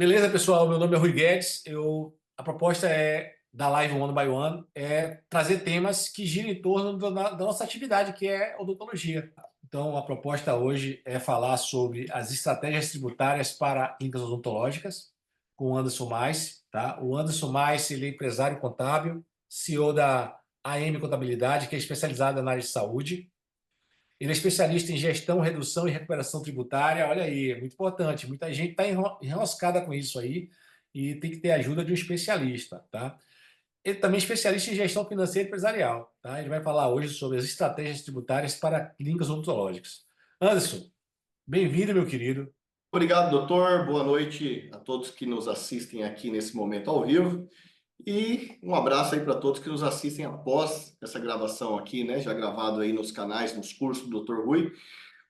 Beleza, pessoal? Meu nome é Rui Guedes. A proposta da live One by One é trazer temas que giram em torno da nossa atividade, que é odontologia. Então, a proposta hoje é falar sobre as estratégias tributárias para clínicas odontológicas, com o Anderson Mais. Tá? O Anderson Mais, ele é empresário contábil, CEO da AM Contabilidade, que é especializada na área de saúde. Ele é especialista em gestão, redução e recuperação tributária. Olha aí, é muito importante. Muita gente está enroscada com isso aí e tem que ter ajuda de um especialista, tá? Ele também é especialista em gestão financeira e empresarial, tá? Ele vai falar hoje sobre as estratégias tributárias para clínicas odontológicas. Anderson, bem-vindo, meu querido. Obrigado, doutor. Boa noite a todos que nos assistem aqui nesse momento ao vivo. E um abraço aí para todos que nos assistem após essa gravação aqui, né? Já gravado aí nos canais, nos cursos do Dr. Rui.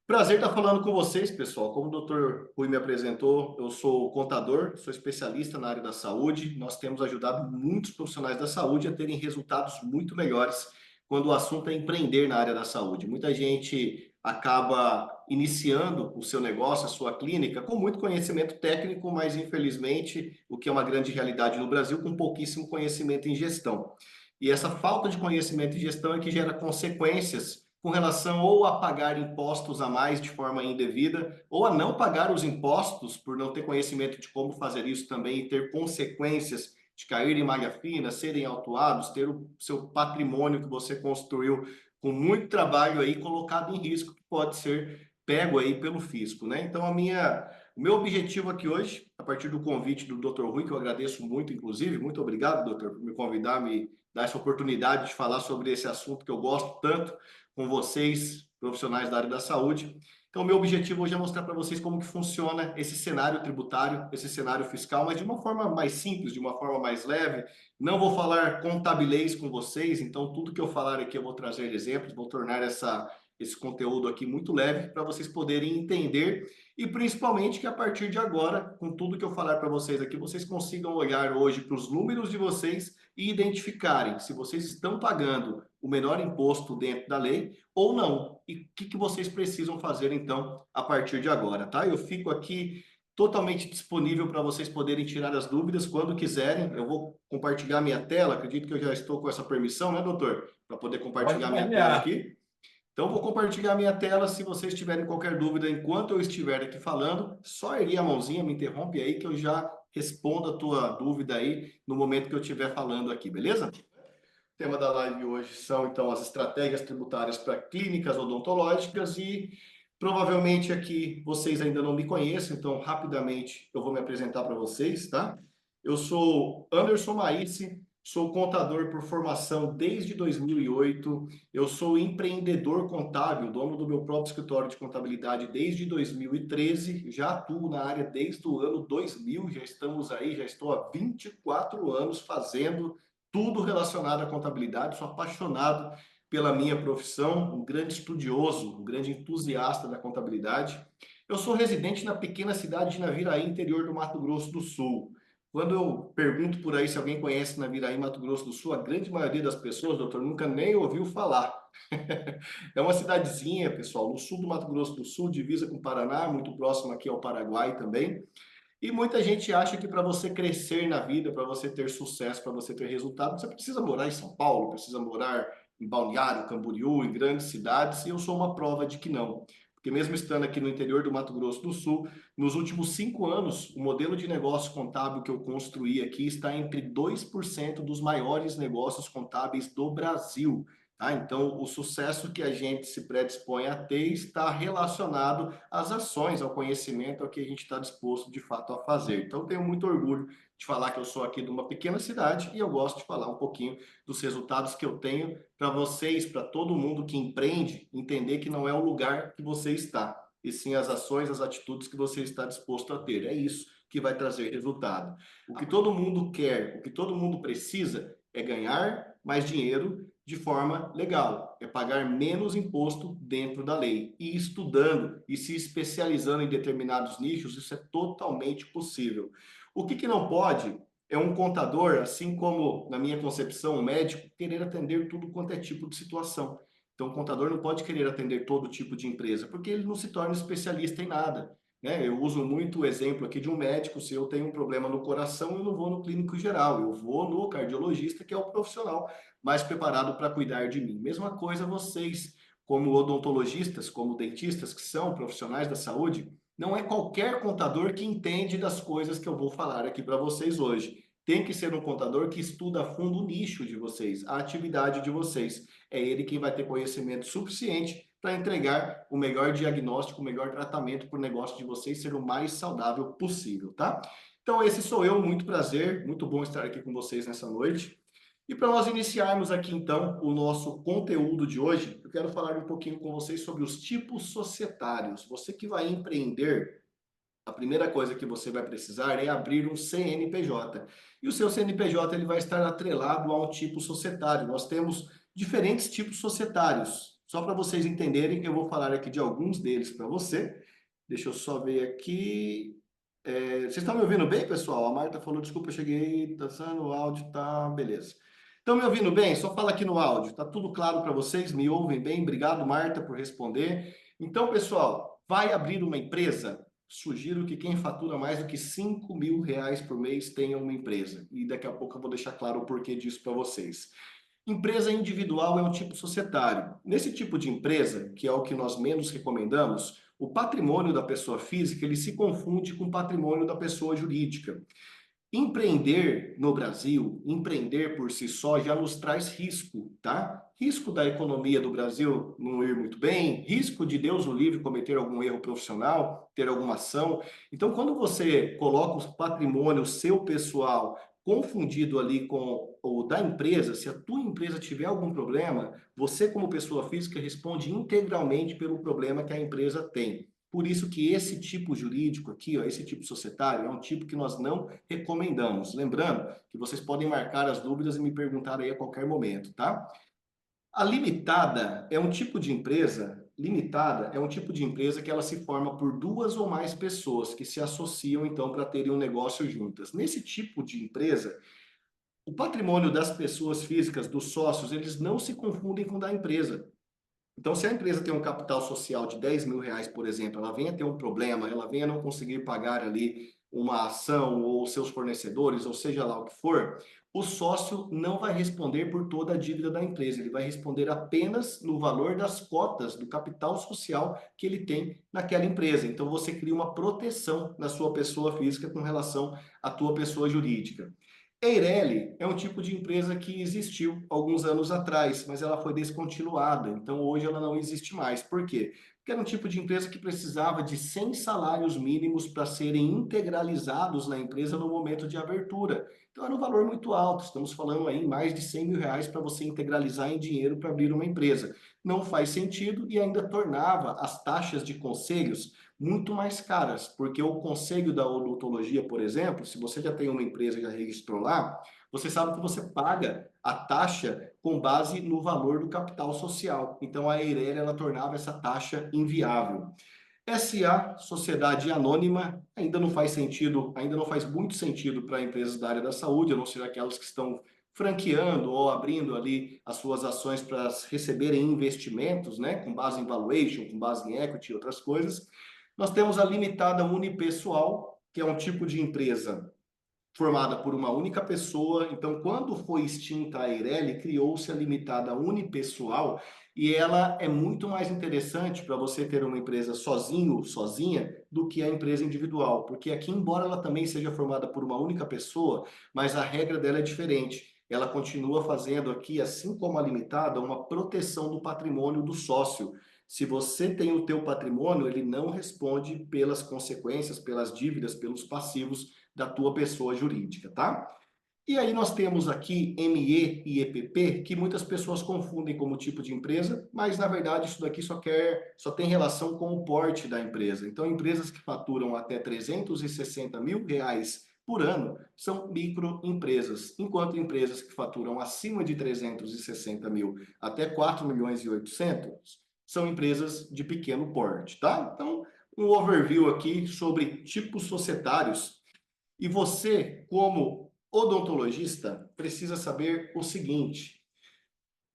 Prazer estar falando com vocês, pessoal. Como o Dr. Rui me apresentou, eu sou contador, sou especialista na área da saúde. Nós temos ajudado muitos profissionais da saúde a terem resultados muito melhores quando o assunto é empreender na área da saúde. Muita gente acaba iniciando o seu negócio, a sua clínica, com muito conhecimento técnico, mas infelizmente, o que é uma grande realidade no Brasil, com pouquíssimo conhecimento em gestão. E essa falta de conhecimento em gestão é que gera consequências com relação ou a pagar impostos a mais de forma indevida, ou a não pagar os impostos por não ter conhecimento de como fazer isso também e ter consequências de cair em malha fina, serem autuados, ter o seu patrimônio que você construiu com muito trabalho aí colocado em risco, que pode ser pego aí pelo fisco, né? Então o meu objetivo aqui hoje, a partir do convite do Dr. Rui, que eu agradeço muito, inclusive, muito obrigado, doutor, por me convidar, me dar essa oportunidade de falar sobre esse assunto que eu gosto tanto com vocês, profissionais da área da saúde. Então, meu objetivo hoje é mostrar para vocês como que funciona esse cenário tributário, esse cenário fiscal, mas de uma forma mais simples, de uma forma mais leve. Não vou falar contabilês com vocês, então tudo que eu falar aqui eu vou trazer exemplos, vou tornar esse conteúdo aqui muito leve para vocês poderem entender e principalmente que a partir de agora, com tudo que eu falar para vocês aqui, vocês consigam olhar hoje para os números de vocês e identificarem se vocês estão pagando o menor imposto dentro da lei ou não. E o que vocês precisam fazer, então, a partir de agora, tá? Eu fico aqui totalmente disponível para vocês poderem tirar as dúvidas quando quiserem. Eu vou compartilhar minha tela, acredito que eu já estou com essa permissão, né, doutor? Para poder Pode compartilhar minha tela compartilhar. aqui. Então, vou compartilhar minha tela. Se vocês tiverem qualquer dúvida enquanto eu estiver aqui falando, só erguer a mãozinha, me interrompe aí que eu já respondo a tua dúvida aí no momento que eu estiver falando aqui, beleza? O tema da live hoje são, então, as estratégias tributárias para clínicas odontológicas e provavelmente aqui vocês ainda não me conhecem, então rapidamente eu vou me apresentar para vocês, tá? Eu sou Anderson Maíce, sou contador por formação desde 2008, eu sou empreendedor contábil, dono do meu próprio escritório de contabilidade desde 2013, já atuo na área desde o ano 2000, já estamos aí, já estou há 24 anos fazendo tudo relacionado à contabilidade, sou apaixonado pela minha profissão, um grande estudioso, um grande entusiasta da contabilidade. Eu sou residente na pequena cidade de Naviraí, interior do Mato Grosso do Sul. Quando eu pergunto por aí se alguém conhece Naviraí, Mato Grosso do Sul, a grande maioria das pessoas, doutor, nunca nem ouviu falar. É uma cidadezinha, pessoal, no sul do Mato Grosso do Sul, divisa com o Paraná, muito próximo aqui ao Paraguai também. E muita gente acha que para você crescer na vida, para você ter sucesso, para você ter resultado, você precisa morar em São Paulo, precisa morar em Balneário, Camboriú, em grandes cidades, e eu sou uma prova de que não. Porque mesmo estando aqui no interior do Mato Grosso do Sul, nos últimos 5 anos, o modelo de negócio contábil que eu construí aqui está entre 2% dos maiores negócios contábeis do Brasil. Tá? Então, o sucesso que a gente se predispõe a ter está relacionado às ações, ao conhecimento, ao que a gente está disposto de fato a fazer. Então, tenho muito orgulho de falar que eu sou aqui de uma pequena cidade e eu gosto de falar um pouquinho dos resultados que eu tenho para vocês, para todo mundo que empreende, entender que não é o lugar que você está, e sim as ações, as atitudes que você está disposto a ter. É isso que vai trazer resultado. O que todo mundo quer, o que todo mundo precisa é ganhar mais dinheiro de forma legal, é pagar menos imposto dentro da lei. E estudando e se especializando em determinados nichos, isso é totalmente possível. O que não pode é um contador, assim como, na minha concepção, um médico, querer atender tudo quanto é tipo de situação. Então, o contador não pode querer atender todo tipo de empresa, porque ele não se torna especialista em nada. né? Eu uso muito o exemplo aqui de um médico. Se eu tenho um problema no coração, eu não vou no clínico geral, eu vou no cardiologista, que é o profissional mais preparado para cuidar de mim. Mesma coisa vocês, como odontologistas, como dentistas, que são profissionais da saúde, não é qualquer contador que entende das coisas que eu vou falar aqui para vocês hoje. Tem que ser um contador que estuda a fundo o nicho de vocês, a atividade de vocês. É ele quem vai ter conhecimento suficiente para entregar o melhor diagnóstico, o melhor tratamento para o negócio de vocês ser o mais saudável possível, tá? Então, esse sou eu, muito prazer, muito bom estar aqui com vocês nessa noite. E para nós iniciarmos aqui, então, o nosso conteúdo de hoje, eu quero falar um pouquinho com vocês sobre os tipos societários. Você que vai empreender, a primeira coisa que você vai precisar é abrir um CNPJ. E o seu CNPJ ele vai estar atrelado a um tipo societário. Nós temos diferentes tipos societários. Só para vocês entenderem, eu vou falar aqui de alguns deles para você. Deixa eu só ver aqui. Vocês estão me ouvindo bem, pessoal? A Marta falou, desculpa, eu cheguei, tá sendo o áudio, tá, beleza. Estão me ouvindo bem? Só fala aqui no áudio. Tá tudo claro para vocês? Me ouvem bem? Obrigado, Marta, por responder. Então, pessoal, vai abrir uma empresa? Sugiro que quem fatura mais do que R$ 5.000 por mês tenha uma empresa. E daqui a pouco eu vou deixar claro o porquê disso para vocês. Empresa individual é um tipo societário. Nesse tipo de empresa, que é o que nós menos recomendamos, o patrimônio da pessoa física ele se confunde com o patrimônio da pessoa jurídica. Empreender no Brasil, empreender por si só já nos traz risco, tá? Risco da economia do Brasil não ir muito bem, risco de Deus o livre cometer algum erro profissional, ter alguma ação. Então, quando você coloca o patrimônio seu pessoal confundido ali com o da empresa, se a tua empresa tiver algum problema, você como pessoa física responde integralmente pelo problema que a empresa tem. Por isso que esse tipo jurídico aqui, ó, esse tipo societário, é um tipo que nós não recomendamos. Lembrando que vocês podem marcar as dúvidas e me perguntar aí a qualquer momento, tá? A limitada é um tipo de empresa, limitada é um tipo de empresa que ela se forma por duas ou mais pessoas que se associam então para terem um negócio juntas. Nesse tipo de empresa, o patrimônio das pessoas físicas, dos sócios, eles não se confundem com o da empresa. Então, se a empresa tem um capital social de R$ 10.000, por exemplo, ela venha ter um problema, ela venha não conseguir pagar ali uma ação ou seus fornecedores, ou seja lá o que for, o sócio não vai responder por toda a dívida da empresa, ele vai responder apenas no valor das cotas do capital social que ele tem naquela empresa. Então, você cria uma proteção na sua pessoa física com relação à tua pessoa jurídica. Eireli é um tipo de empresa que existiu alguns anos atrás, mas ela foi descontinuada. Então, hoje ela não existe mais. Por quê? Porque era um tipo de empresa que precisava de 100 salários mínimos para serem integralizados na empresa no momento de abertura. Então, era um valor muito alto. Estamos falando aí mais de R$ 100.000 para você integralizar em dinheiro para abrir uma empresa. Não faz sentido e ainda tornava as taxas de conselhos muito mais caras, porque o conselho da odontologia, por exemplo, se você já tem uma empresa e já registrou lá, você sabe que você paga a taxa com base no valor do capital social. Então a Eireli ela tornava essa taxa inviável. SA, Sociedade Anônima, ainda não faz sentido, ainda não faz muito sentido para empresas da área da saúde, a não ser aquelas que estão franqueando ou abrindo ali as suas ações para receberem investimentos, né, com base em valuation, com base em equity e outras coisas. Nós temos a limitada unipessoal, que é um tipo de empresa formada por uma única pessoa. Então, quando foi extinta a Eireli, criou-se a limitada unipessoal e ela é muito mais interessante para você ter uma empresa sozinho, sozinha, do que a empresa individual, porque aqui, embora ela também seja formada por uma única pessoa, mas a regra dela é diferente. Ela continua fazendo aqui, assim como a limitada, uma proteção do patrimônio do sócio. Se você tem o teu patrimônio, ele não responde pelas consequências, pelas dívidas, pelos passivos da tua pessoa jurídica, tá? E aí nós temos aqui ME e EPP, que muitas pessoas confundem como tipo de empresa, mas na verdade isso daqui só tem relação com o porte da empresa. Então, empresas que faturam até R$ 360.000 por ano são microempresas, enquanto empresas que faturam acima de 360 mil até 4.800.000 são empresas de pequeno porte, tá? Então, um overview aqui sobre tipos societários. E você, como odontologista, precisa saber o seguinte: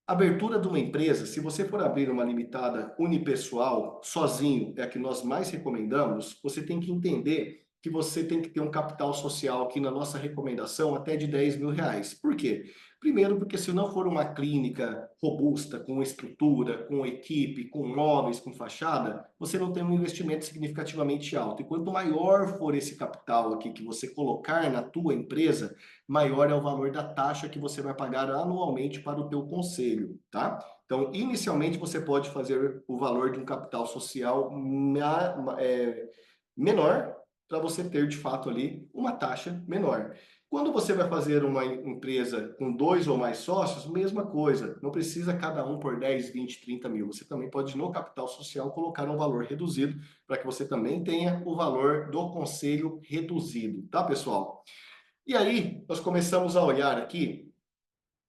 Abertura de uma empresa, se você for abrir uma limitada unipessoal, sozinho, é a que nós mais recomendamos, você tem que entender que você tem que ter um capital social aqui na nossa recomendação até de R$ 10.000. Por quê? Primeiro, porque se não for uma clínica robusta, com estrutura, com equipe, com móveis, com fachada, você não tem um investimento significativamente alto. E quanto maior for esse capital aqui que você colocar na tua empresa, maior é o valor da taxa que você vai pagar anualmente para o teu conselho, tá? Então, inicialmente, você pode fazer o valor de um capital social menor para você ter, de fato, ali uma taxa menor. Quando você vai fazer uma empresa com 2 ou mais sócios, mesma coisa. Não precisa cada um por 10, 20, 30 mil. Você também pode, no capital social, colocar um valor reduzido para que você também tenha o valor do conselho reduzido, tá, pessoal? E aí, nós começamos a olhar aqui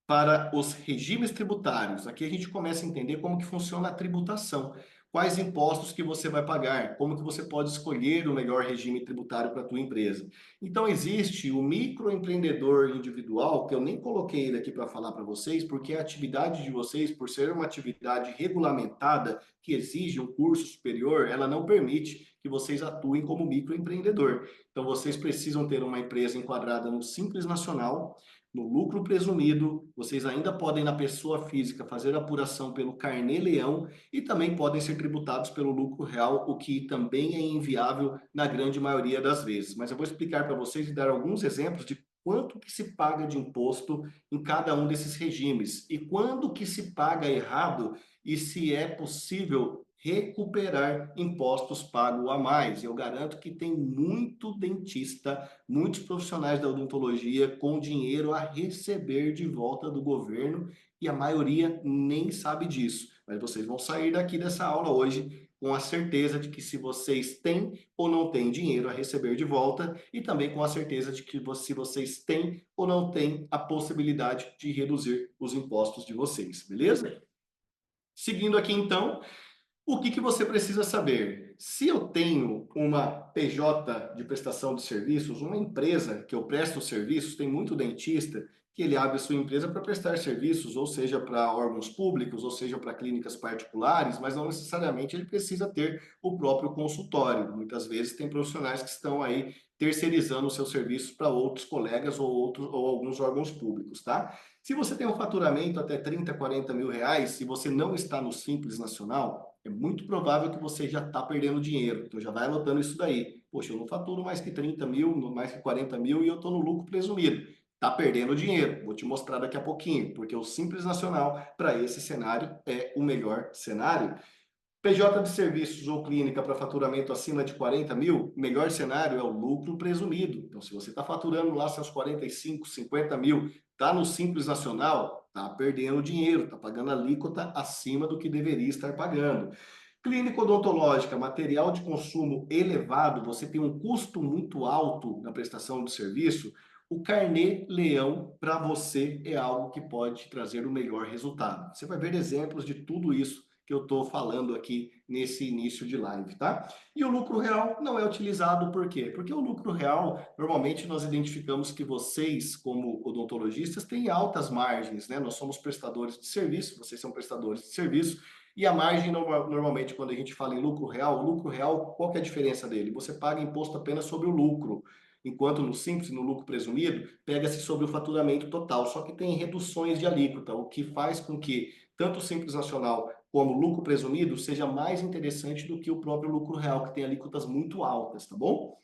para os regimes tributários. Aqui a gente começa a entender como que funciona a tributação. Quais impostos que você vai pagar, como que você pode escolher o melhor regime tributário para a tua empresa. Então existe o microempreendedor individual, que eu nem coloquei ele aqui para falar para vocês, porque a atividade de vocês, por ser uma atividade regulamentada, que exige um curso superior, ela não permite que vocês atuem como microempreendedor. Então vocês precisam ter uma empresa enquadrada no Simples Nacional, no lucro presumido, vocês ainda podem, na pessoa física, fazer apuração pelo Carnê-Leão e também podem ser tributados pelo lucro real, o que também é inviável na grande maioria das vezes. Mas eu vou explicar para vocês e dar alguns exemplos de quanto que se paga de imposto em cada um desses regimes e quando que se paga errado e se é possível recuperar impostos pagos a mais. Eu garanto que tem muito dentista, muitos profissionais da odontologia com dinheiro a receber de volta do governo e a maioria nem sabe disso. Mas vocês vão sair daqui dessa aula hoje com a certeza de que se vocês têm ou não têm dinheiro a receber de volta e também com a certeza de que se vocês têm ou não têm a possibilidade de reduzir os impostos de vocês, beleza? Seguindo aqui então, o que que você precisa saber? Se eu tenho uma PJ de prestação de serviços, uma empresa que eu presto serviços, tem muito dentista que ele abre sua empresa para prestar serviços, ou seja, para órgãos públicos, ou seja, para clínicas particulares, mas não necessariamente ele precisa ter o próprio consultório. Muitas vezes tem profissionais que estão aí terceirizando os seus serviços para outros colegas ou alguns órgãos públicos, tá? Se você tem um faturamento até 30, 40 mil reais, e você não está no Simples Nacional, é muito provável que você já está perdendo dinheiro. Então já vai anotando isso daí. Poxa, eu não faturo mais que 30 mil, mais que 40 mil e eu estou no lucro presumido. Está perdendo dinheiro. Vou te mostrar daqui a pouquinho, porque o Simples Nacional, para esse cenário, é o melhor cenário. PJ de serviços ou clínica para faturamento acima de 40 mil, melhor cenário é o lucro presumido. Então, se você está faturando lá seus 45, 50 mil, está no Simples Nacional, está perdendo dinheiro, está pagando alíquota acima do que deveria estar pagando. Clínica odontológica, material de consumo elevado, você tem um custo muito alto na prestação de serviço, o Carnê-Leão para você é algo que pode trazer o melhor resultado. Você vai ver exemplos de tudo isso que eu estou falando aqui nesse início de live, tá? E o lucro real não é utilizado por quê? Porque o lucro real, normalmente nós identificamos que vocês, como odontologistas, têm altas margens, né? Nós somos prestadores de serviço, vocês são prestadores de serviço, e a margem, normalmente, quando a gente fala em lucro real, o lucro real, qual que é a diferença dele? Você paga imposto apenas sobre o lucro. Enquanto no simples, no lucro presumido, pega-se sobre o faturamento total, só que tem reduções de alíquota, o que faz com que tanto o Simples Nacional como o lucro presumido seja mais interessante do que o próprio lucro real, que tem alíquotas muito altas, tá bom?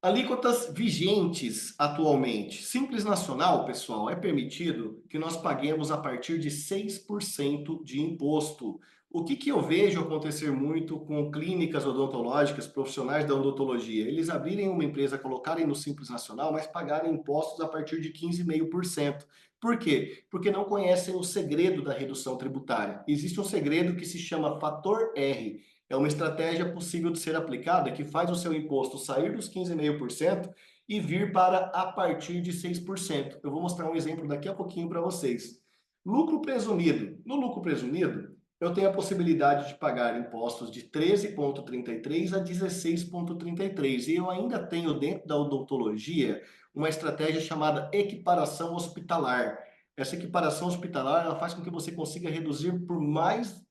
Alíquotas vigentes atualmente. Simples Nacional, pessoal, é permitido que nós paguemos a partir de 6% de imposto. O que que eu vejo acontecer muito com clínicas odontológicas, profissionais da odontologia? Eles abrirem uma empresa, colocarem no Simples Nacional, mas pagarem impostos a partir de 15,5%. Por quê? Porque não conhecem o segredo da redução tributária. Existe um segredo que se chama fator R. É uma estratégia possível de ser aplicada que faz o seu imposto sair dos 15,5% e vir para a partir de 6%. Eu vou mostrar um exemplo daqui a pouquinho para vocês. Lucro presumido. No lucro presumido, eu tenho a possibilidade de pagar impostos de 13,33 a 16,33. E eu ainda tenho dentro da odontologia uma estratégia chamada equiparação hospitalar. essa equiparação hospitalar, ela faz com que você consiga reduzir por mais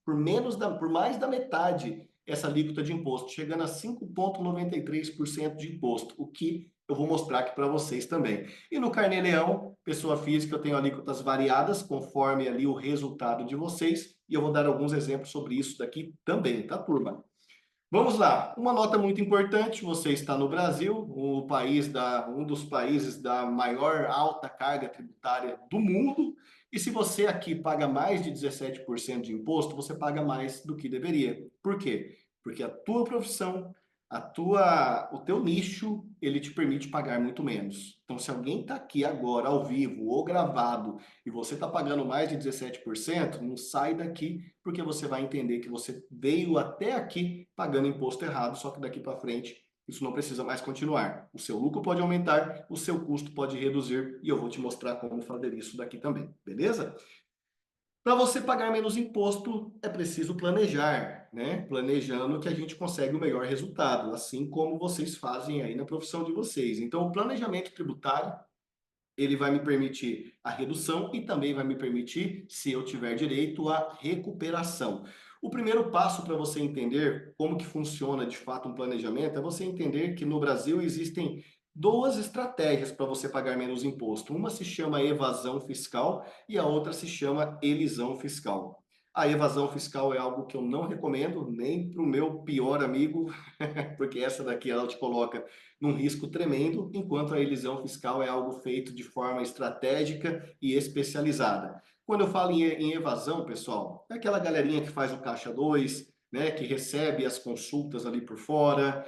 da metade essa alíquota de imposto, chegando a 5,93% de imposto, o que eu vou mostrar aqui para vocês também. E no Carnê Leão, pessoa física, eu tenho alíquotas variadas, conforme ali o resultado de vocês, e eu vou dar alguns exemplos sobre isso daqui também, tá, turma? Vamos lá, uma nota muito importante, você está no Brasil, um dos países da maior alta carga tributária do mundo, e se você aqui paga mais de 17% de imposto, você paga mais do que deveria. Por quê? Porque a tua profissão, o teu nicho, ele te permite pagar muito menos. Então, se alguém está aqui agora, ao vivo ou gravado, e você está pagando mais de 17%, não sai daqui, porque você vai entender que você veio até aqui pagando imposto errado, só que daqui para frente isso não precisa mais continuar. O seu lucro pode aumentar, o seu custo pode reduzir, e eu vou te mostrar como fazer isso daqui também, beleza? Para você pagar menos imposto, é preciso planejar, né? Planejando que a gente consegue o melhor resultado, assim como vocês fazem aí na profissão de vocês. Então, o planejamento tributário, ele vai me permitir a redução e também vai me permitir, se eu tiver direito, a recuperação. O primeiro passo para você entender como que funciona de fato um planejamento é você entender que no Brasil existem duas estratégias para você pagar menos imposto. Uma se chama evasão fiscal e a outra se chama elisão fiscal. A evasão fiscal é algo que eu não recomendo nem para o meu pior amigo, porque essa daqui ela te coloca num risco tremendo, enquanto a elisão fiscal é algo feito de forma estratégica e especializada. Quando eu falo em evasão, pessoal, é aquela galerinha que faz o caixa 2, né, que recebe as consultas ali por fora,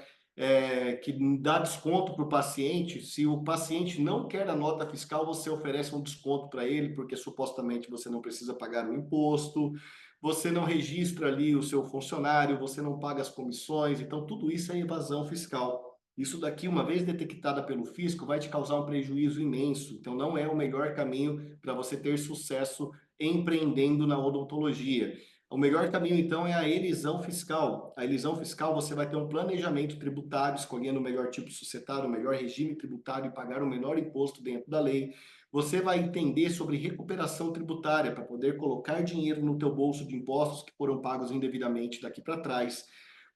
que dá desconto para o paciente. Se o paciente não quer a nota fiscal, você oferece um desconto para ele, porque supostamente você não precisa pagar o imposto, você não registra ali o seu funcionário, você não paga as comissões, então tudo isso é evasão fiscal. Isso daqui, uma vez detectada pelo fisco, vai te causar um prejuízo imenso. Então, não é o melhor caminho para você ter sucesso empreendendo na odontologia. O melhor caminho, então, é a elisão fiscal. A elisão fiscal, você vai ter um planejamento tributário, escolhendo o melhor tipo societário, o melhor regime tributário e pagar o menor imposto dentro da lei. Você vai entender sobre recuperação tributária para poder colocar dinheiro no teu bolso de impostos que foram pagos indevidamente daqui para trás.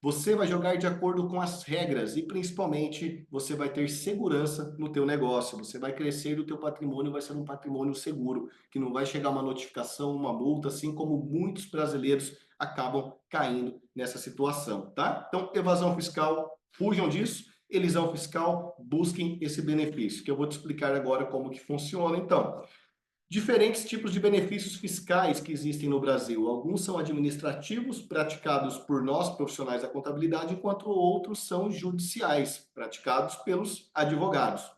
Você vai jogar de acordo com as regras e principalmente você vai ter segurança no teu negócio. Você vai crescer e o teu patrimônio vai ser um patrimônio seguro, que não vai chegar uma notificação, uma multa, assim como muitos brasileiros acabam caindo nessa situação, tá? Então, evasão fiscal, fujam disso. Elisão fiscal, busquem esse benefício, que eu vou te explicar agora como que funciona. Então, diferentes tipos de benefícios fiscais que existem no Brasil. Alguns são administrativos, praticados por nós, profissionais da contabilidade, enquanto outros são judiciais, praticados pelos advogados.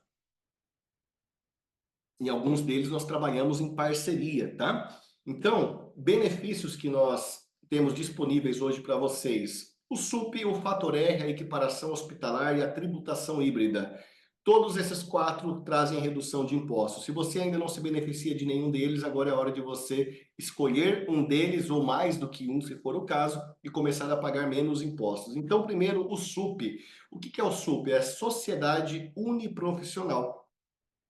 E alguns deles nós trabalhamos em parceria, tá? Então, benefícios que nós temos disponíveis hoje para vocês. O SUP, o Fator R, a equiparação hospitalar e a tributação híbrida. Todos esses quatro trazem redução de impostos. Se você ainda não se beneficia de nenhum deles, agora é hora de você escolher um deles ou mais do que um, se for o caso, e começar a pagar menos impostos. Então, primeiro, o SUP. O que é o SUP? É a Sociedade Uniprofissional.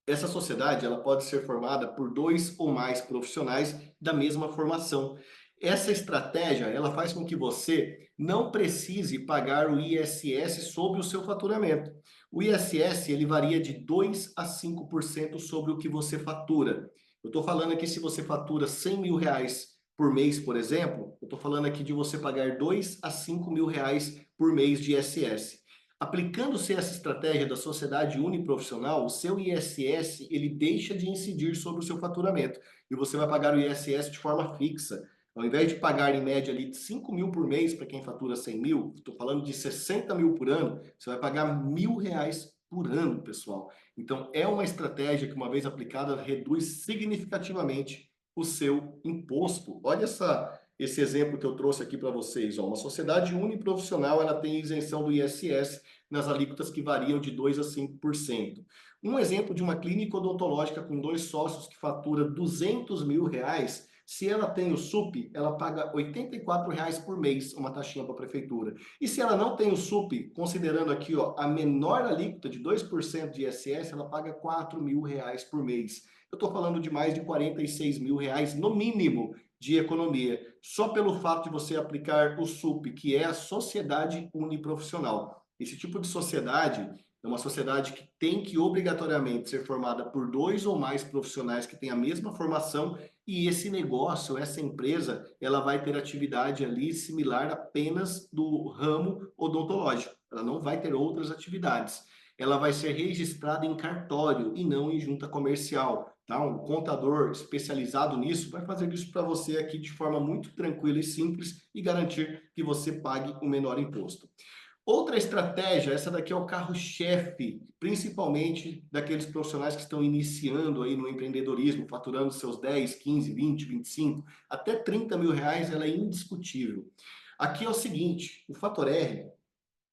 Essa sociedade ela pode ser formada por dois ou mais profissionais da mesma formação. Essa estratégia ela faz com que você não precise pagar o ISS sobre o seu faturamento. O ISS ele varia de 2 a 5% sobre o que você fatura. Eu estou falando aqui se você fatura 100 mil reais por mês, por exemplo, eu estou falando aqui de você pagar 2 a 5 mil reais por mês de ISS. Aplicando-se essa estratégia da sociedade uniprofissional, o seu ISS ele deixa de incidir sobre o seu faturamento e você vai pagar o ISS de forma fixa. Ao invés de pagar em média ali 5 mil por mês para quem fatura 100 mil, estou falando de 60 mil por ano, você vai pagar R$ 1.000 por ano, pessoal. Então é uma estratégia que uma vez aplicada reduz significativamente o seu imposto. Olha esse exemplo que eu trouxe aqui para vocês. Ó. Uma sociedade uniprofissional ela tem isenção do ISS nas alíquotas que variam de 2 a 5%. Um exemplo de uma clínica odontológica com dois sócios que fatura R$ 200 mil, Se ela tem o SUP, ela paga R$ 84 por mês, uma taxinha para a prefeitura. E se ela não tem o SUP, considerando aqui ó, a menor alíquota de 2% de ISS, ela paga R$ 4.000 por mês. Eu estou falando de mais de R$ 46.000 no mínimo de economia, só pelo fato de você aplicar o SUP, que é a Sociedade Uniprofissional. Esse tipo de sociedade é uma sociedade que tem que obrigatoriamente ser formada por 2 ou mais profissionais que têm a mesma formação, e esse negócio, essa empresa, ela vai ter atividade ali similar apenas do ramo odontológico. Ela não vai ter outras atividades. Ela vai ser registrada em cartório e não em junta comercial. Tá? Um contador especializado nisso vai fazer isso para você aqui de forma muito tranquila e simples e garantir que você pague o menor imposto. Outra estratégia, essa daqui é o carro-chefe, principalmente daqueles profissionais que estão iniciando aí no empreendedorismo, faturando seus 10, 15, 20, 25, até R$ 30.000, ela é indiscutível. Aqui é o seguinte, o Fator R,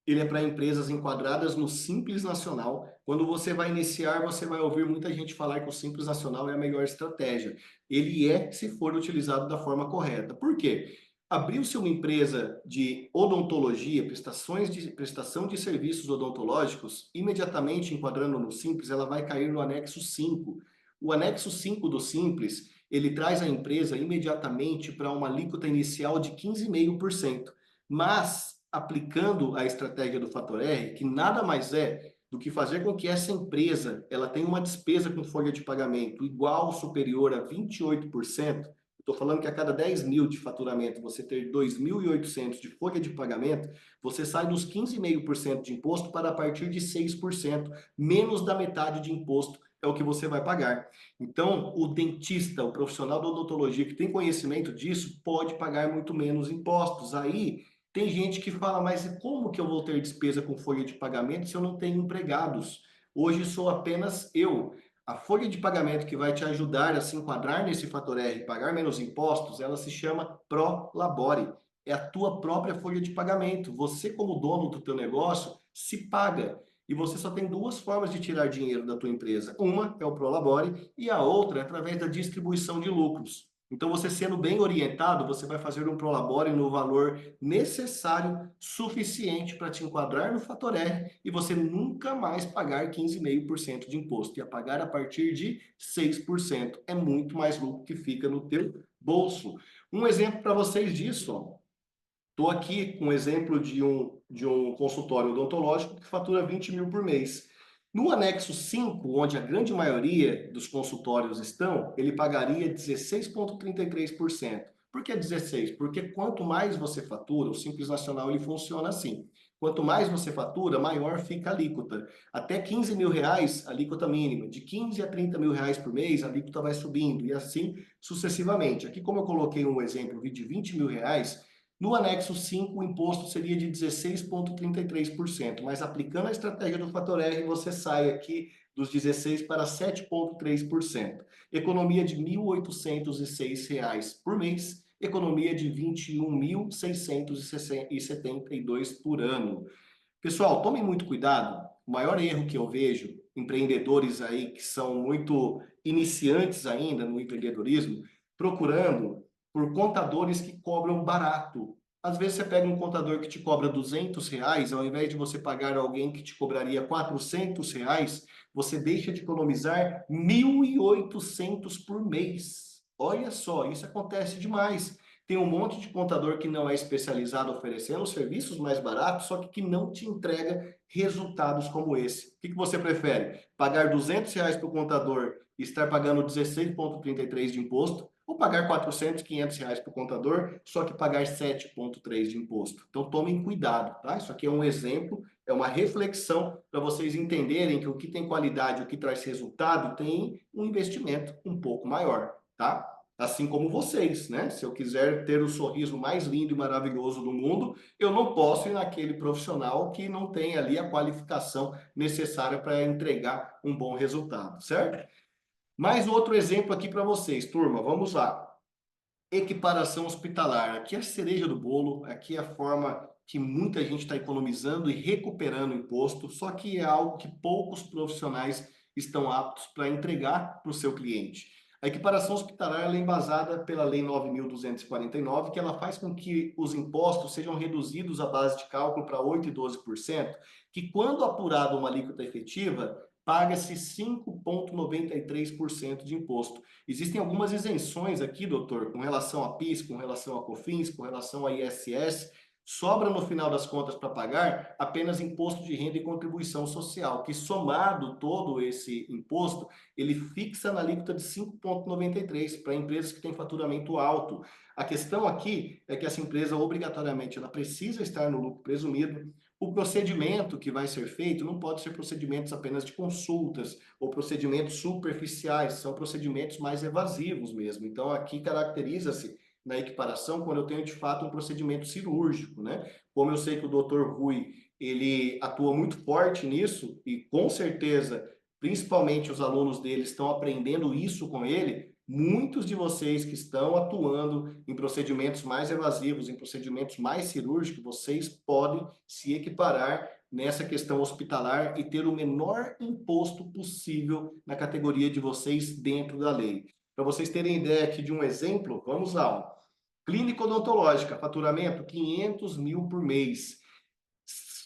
ele é para empresas enquadradas no Simples Nacional. Quando você vai iniciar, você vai ouvir muita gente falar que o Simples Nacional é a melhor estratégia. Ele é, se for utilizado da forma correta. Por quê? Abriu-se uma empresa de odontologia, prestação de serviços odontológicos, imediatamente enquadrando no Simples, ela vai cair no anexo 5. O anexo 5 do Simples, ele traz a empresa imediatamente para uma alíquota inicial de 15,5%. Mas, aplicando a estratégia do Fator R, que nada mais é do que fazer com que essa empresa ela tenha uma despesa com folha de pagamento igual ou superior a 28%, estou falando que a cada 10 mil de faturamento você ter 2.800 de folha de pagamento, você sai dos 15,5% de imposto para a partir de 6%, menos da metade de imposto é o que você vai pagar. Então, o dentista, o profissional da odontologia que tem conhecimento disso, pode pagar muito menos impostos. Aí, tem gente que fala, mas como que eu vou ter despesa com folha de pagamento se eu não tenho empregados? Hoje sou apenas eu. A folha de pagamento que vai te ajudar a se enquadrar nesse fator R e pagar menos impostos, ela se chama Prolabore. É a tua própria folha de pagamento. Você, como dono do teu negócio, se paga. E você só tem duas formas de tirar dinheiro da tua empresa. Uma é o Prolabore e a outra é através da distribuição de lucros. Então, você sendo bem orientado, você vai fazer um Prolabore no valor necessário, suficiente para te enquadrar no Fator R e você nunca mais pagar 15,5% de imposto. E a pagar a partir de 6%. É muito mais lucro que fica no teu bolso. Um exemplo para vocês disso, estou aqui com um exemplo de um consultório odontológico que fatura 20 mil por mês. No anexo 5, onde a grande maioria dos consultórios estão, ele pagaria 16,33%. Por que 16? Porque quanto mais você fatura, o Simples Nacional ele funciona assim. Quanto mais você fatura, maior fica a alíquota. Até 15 mil reais, alíquota mínima. De 15 a 30 mil reais por mês, a alíquota vai subindo e assim sucessivamente. Aqui, como eu coloquei um exemplo de 20 mil reais, no anexo 5, o imposto seria de 16,33%, mas aplicando a estratégia do Fator R, você sai aqui dos 16 para 7,3%. Economia de R$ 1.806 por mês, economia de R$ 21.672 por ano. Pessoal, tomem muito cuidado. O maior erro que eu vejo, empreendedores aí que são muito iniciantes ainda no empreendedorismo, procurando por contadores que cobram barato. Às vezes você pega um contador que te cobra R$ 200, ao invés de você pagar alguém que te cobraria R$ 400, você deixa de economizar 1.800 por mês. Olha só, isso acontece demais. Tem um monte de contador que não é especializado oferecendo serviços mais baratos, só que não te entrega resultados como esse. O que você prefere? Pagar R$ 200 para o contador e estar pagando 16,33 de imposto? Ou pagar 400, R$ 500 para o contador, só que pagar 7,3 de imposto? Então tomem cuidado, tá? Isso aqui é um exemplo, é uma reflexão para vocês entenderem que o que tem qualidade, o que traz resultado, tem um investimento um pouco maior, tá? Assim como vocês, né? Se eu quiser ter o sorriso mais lindo e maravilhoso do mundo, eu não posso ir naquele profissional que não tem ali a qualificação necessária para entregar um bom resultado, certo? Mais outro exemplo aqui para vocês, turma, vamos lá. Equiparação hospitalar. Aqui é a cereja do bolo, aqui é a forma que muita gente está economizando e recuperando imposto, só que é algo que poucos profissionais estão aptos para entregar para o seu cliente. A equiparação hospitalar ela é embasada pela Lei 9.249, que ela faz com que os impostos sejam reduzidos à base de cálculo para 8% e 12%, que quando apurada uma alíquota efetiva, paga-se 5,93% de imposto. Existem algumas isenções aqui, doutor, com relação a PIS, com relação a COFINS, com relação a ISS, sobra no final das contas para pagar apenas imposto de renda e contribuição social, que somado todo esse imposto, ele fixa na alíquota de 5,93 para empresas que têm faturamento alto. A questão aqui é que essa empresa obrigatoriamente ela precisa estar no lucro presumido. O procedimento que vai ser feito não pode ser procedimentos apenas de consultas ou procedimentos superficiais, são procedimentos mais evasivos mesmo. Então aqui caracteriza-se na equiparação quando eu tenho de fato um procedimento cirúrgico, né? Como eu sei que o Dr. Rui, ele atua muito forte nisso e com certeza, principalmente os alunos dele estão aprendendo isso com ele, muitos de vocês que estão atuando em procedimentos mais evasivos, em procedimentos mais cirúrgicos, vocês podem se equiparar nessa questão hospitalar e ter o menor imposto possível na categoria de vocês dentro da lei. Para vocês terem ideia aqui de um exemplo, vamos lá. Ó. Clínica odontológica, faturamento 500 mil por mês.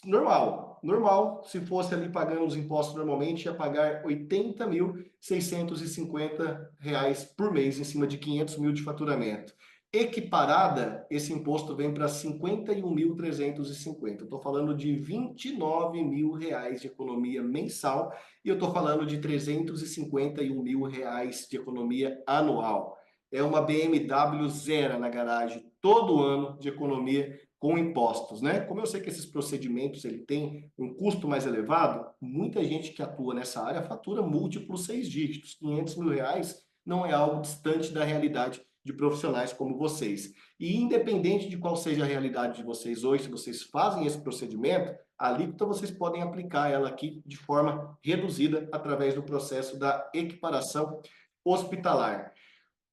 Normal, normal. Se fosse ali pagando os impostos normalmente, ia pagar R$ 80.650 por mês em cima de 500 mil de faturamento. Equiparada, esse imposto vem para 51.350. Estou falando de 29 mil reais de economia mensal e eu estou falando de 351 mil reais de economia anual. É uma BMW zero na garagem todo ano de economia com impostos, né? Como eu sei que esses procedimentos ele tem um custo mais elevado, muita gente que atua nessa área fatura múltiplos 6 dígitos. 500 mil reais não é algo distante da realidade de profissionais como vocês. E independente de qual seja a realidade de vocês hoje, se vocês fazem esse procedimento, a alíquota vocês podem aplicar ela aqui de forma reduzida através do processo da equiparação hospitalar.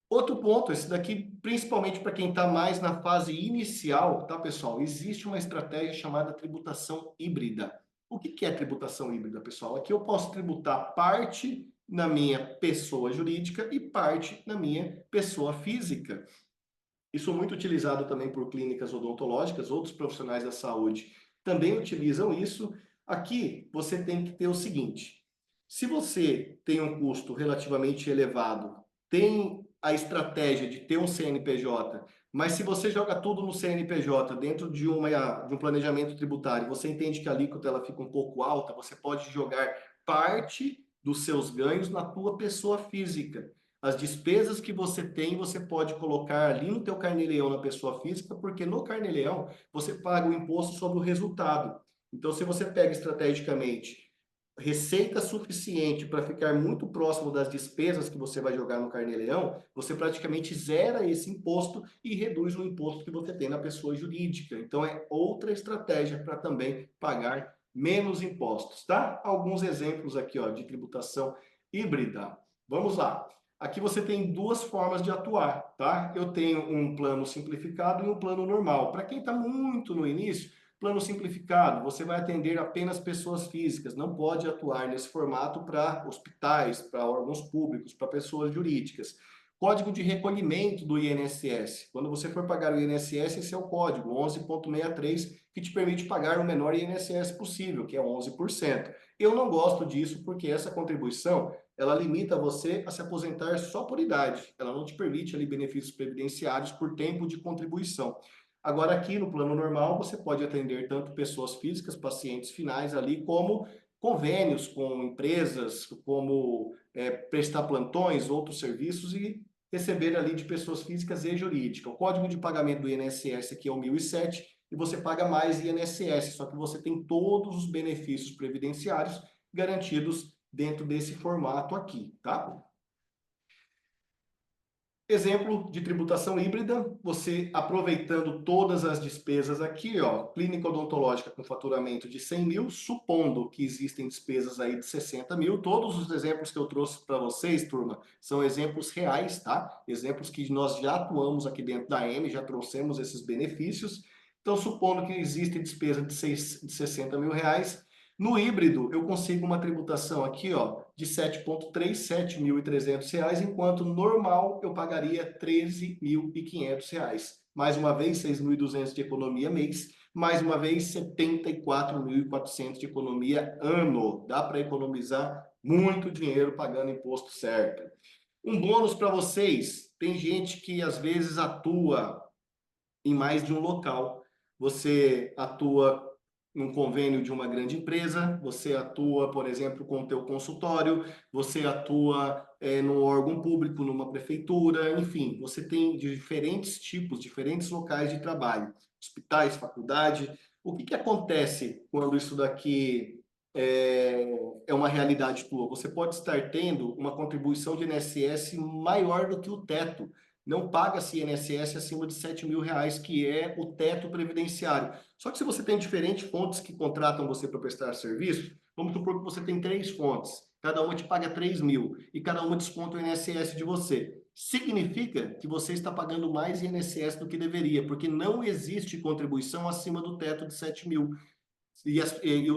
Outro ponto, esse daqui, principalmente para quem está mais na fase inicial, tá, pessoal? Existe uma estratégia chamada tributação híbrida. O que é tributação híbrida, pessoal? Aqui eu posso tributar parte na minha pessoa jurídica e parte na minha pessoa física. Isso é muito utilizado também por clínicas odontológicas, outros profissionais da saúde também utilizam isso. Aqui você tem que ter o seguinte: se você tem um custo relativamente elevado, tem a estratégia de ter um CNPJ, mas se você joga tudo no CNPJ dentro de um planejamento tributário, você entende que a alíquota ela fica um pouco alta, você pode jogar parte dos seus ganhos na tua pessoa física. As despesas que você tem, você pode colocar ali no teu carnê-leão na pessoa física, porque no carnê-leão você paga o imposto sobre o resultado. Então, se você pega estrategicamente receita suficiente para ficar muito próximo das despesas que você vai jogar no carnê-leão, você praticamente zera esse imposto e reduz o imposto que você tem na pessoa jurídica. Então, é outra estratégia para também pagar menos impostos, tá? Alguns exemplos aqui, ó, de tributação híbrida. Vamos lá. Aqui você tem duas formas de atuar, tá? Eu tenho um plano simplificado e um plano normal. Para quem está muito no início, plano simplificado, você vai atender apenas pessoas físicas, não pode atuar nesse formato para hospitais, para órgãos públicos, para pessoas jurídicas. Código de recolhimento do INSS. Quando você for pagar o INSS, esse é o código 11.63, que te permite pagar o menor INSS possível, que é 11%. Eu não gosto disso porque essa contribuição ela limita você a se aposentar só por idade. Ela não te permite ali benefícios previdenciários por tempo de contribuição. Agora, aqui no plano normal, você pode atender tanto pessoas físicas, pacientes finais ali, como convênios com empresas, como prestar plantões, outros serviços e receber ali de pessoas físicas e jurídicas. O código de pagamento do INSS aqui é o 1007 e você paga mais INSS, só que você tem todos os benefícios previdenciários garantidos dentro desse formato aqui, tá? Exemplo de tributação híbrida, você aproveitando todas as despesas aqui, ó, clínica odontológica com faturamento de 100 mil, supondo que existem despesas aí de 60 mil, todos os exemplos que eu trouxe para vocês, turma, são exemplos reais, tá? Exemplos que nós já atuamos aqui dentro da M, já trouxemos esses benefícios. Então, supondo que existe despesa de 60 mil reais, No híbrido, eu consigo uma tributação aqui, ó, de 7,3, R$ 7.300, enquanto normal eu pagaria R$ 13.500. Mais uma vez, 6.200 de economia mês, mais uma vez, 74.400 de economia ano. Dá para economizar muito dinheiro pagando imposto certo. Um bônus para vocês, tem gente que às vezes atua em mais de um local. Você atua num convênio de uma grande empresa, você atua, por exemplo, com o teu consultório, você atua num órgão público, numa prefeitura, enfim, você tem diferentes tipos, diferentes locais de trabalho, hospitais, faculdade. O que acontece quando isso daqui é uma realidade tua? Você pode estar tendo uma contribuição de INSS maior do que o teto. Não paga-se INSS acima de R$ 7.000, que é o teto previdenciário. Só que se você tem diferentes fontes que contratam você para prestar serviço, vamos supor que você tem 3 fontes, cada uma te paga 3.000 e cada uma desconta o INSS de você. Significa que você está pagando mais INSS do que deveria, porque não existe contribuição acima do teto de 7.000. E